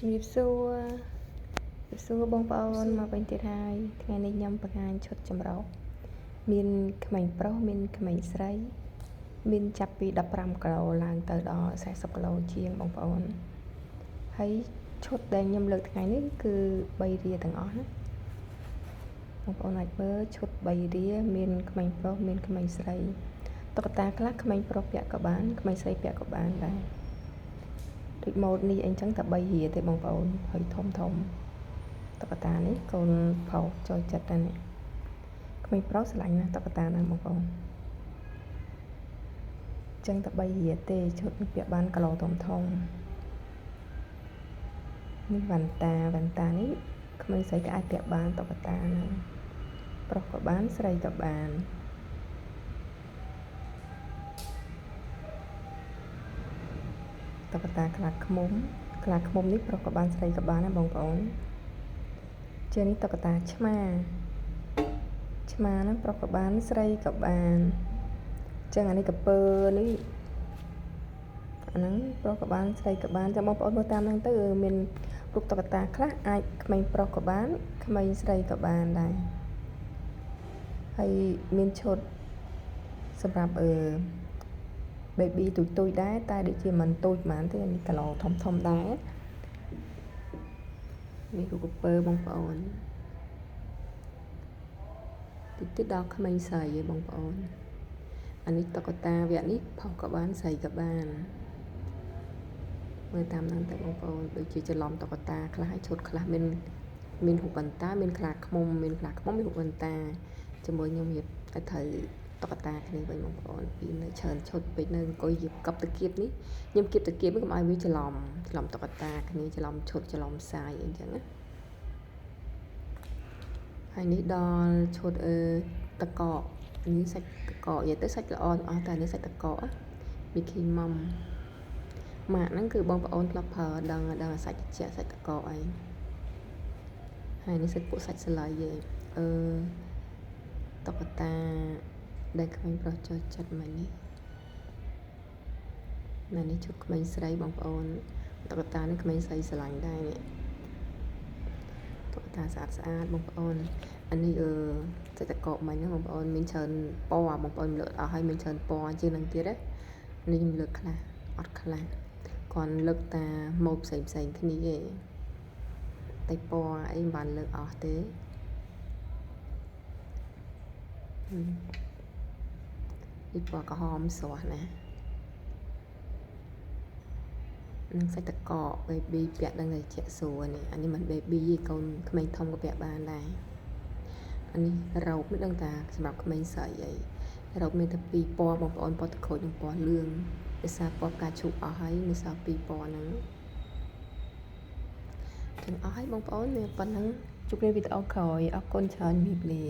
ជំរាបសួរបងប្អូនមកវិញទៀតហើយថ្ងៃនេះខ្ញុំបង្ហាញឈុតចម្រុះមានក្មេងប្រុសមានក្មេងស្រីមានចាប់ពី15គីឡូឡើងទៅដល់40គីឡូជាងបងប្អូនហើយឈុតដែលខ្ញុំលើកថ្ងៃនេះគឺ3រាទាំងអស់ណាបងប្អូនអាចមើលឈុត3រាមានក្មេងប្រុសមានក្មេងស្រីតុក្កតាខ្លះក្មេងប្រុសពាក់ក៏បានក្មេងស្រីពាក់ក៏បានដែរដូចម៉ូដនេះអីចឹងតែ3រាទេបងប្អូនហើយធំតុក្កតានេះកូនប្រុសចូលចិត្តតែនេះក្មេងប្រុសស្រឡាញ់ណាស់តុក្កតាហ្នឹងបងប្អូនចឹងតែ3រាទេឈុតនេះពាក់បានគីឡូធំនេះវ៉ាន់តានេះក្មេងស្រីក៏អាចពាក់បានតុក្កតាហ្នឹងប្រុសក៏បានស្រីក៏បានតុក្កតាខ្លាឃ្មុំនេះប្រុសក៏បានស្រីក៏បានណាបងប្អូនជានេះតុក្កតាឆ្មាហ្នឹងប្រុសក៏បានស្រីក៏បានចឹងអានេះកពើនេះអាហ្នឹងប្រុសក៏បានស្រីក៏បានចាំបងប្អូនមើលតាមហ្នឹងទៅមានរូបតុក្កតាខ្លះអាចក្មេងប្រុសក៏បានក្មេងស្រីក៏បានដែរហើយមានឈុតសម្រាប់baby ទូចដែរតែដូចជាមិនទូចប៉ុន្មានទេនេះគីឡូធំដែរនេះរូបកពើបងប្អូនតិចដល់ក្មេងស្រីឯងបងប្អូនអានេះតុក្កតាវគ្គនេះផុសក៏បានស្រីក៏បានមើលតាមហ្នឹងទៅបងប្អូនដូចជាច្រឡំតុក្កតាខ្លះហើយឈុតខ្លះមានរូបបន្តាមានខ្លាឃ្មុំមានរូបបន្តាជាមួយខ្ញុំរៀបឲ្យត្រូវតុក្កតាគ្នាវិញបងប្អូនពីនៅច្រើនឈុតពេកនៅអង្គុយរៀបកប់តាគៀបនេះខ្ញុំគៀបតាគៀបនេះកុំឲ្យវាច្រឡំតុក្កតាគ្នាច្រឡំឈុតច្រឡំសាយអីចឹងណាហើយនេះដល់ឈុតតកកនេះសាច់តកកនិយាយទៅសាច់ល្អអស់តែនេះសាច់តកកមីឃីម៉មម៉ាក់ហ្នឹងគឺបងប្អូនធ្លាប់ប្រើដឹងសាច់ត្រជាក់សាច់តកកអីហើយនេះសាច់ពួកសាច់ស្លៃឯងតុក្កតាដែលក្មេងប្រុសចូលចិត្តមកនេះឈុតក្មេងស្រីបងប្អូនតុក្កតានេះក្មេងស្រីស្រឡាញ់ដែរនេះតុក្កតាស្អាតបងប្អូនអានេះសាច់តកកមិញហ្នឹងបងប្អូនមានច្រើនពណ៌បងប្អូនលើកអស់ហើយមានច្រើនពណ៌ជាងនឹងទៀតណានេះខ្ញុំលើកខ្លះអត់ខ្លះគាត់លើកតាម៉ូដផ្សេងគ្នាឯងតែពណ៌អីមិនបានលើកអស់ទេនេះពណ៌ក្រហមស្រស់ណានឹងសាច់តកក baby ពាក់ដឹងតែជាក់ស្រួលនេះអានេះមិន baby ទេកូនក្មេងធំក៏ពាក់បានដែរអានេះរ៉ូបនេះដឹងតាសម្រាប់ក្មេងស្រីអីរ៉ូបមានតែ2ពណ៌បងប្អូនពណ៌ទឹកក្រូចនិងពណ៌លឿងដោយសារពណ៌ផ្កាឈូកអស់ហើយនៅសល់2ពណ៌ហ្នឹងទាំងអស់ហើយបងប្អូនមានប៉ុណ្ណឹងជួបគ្នាវីដេអូក្រោយអរគុណច្រើនជំរាបលា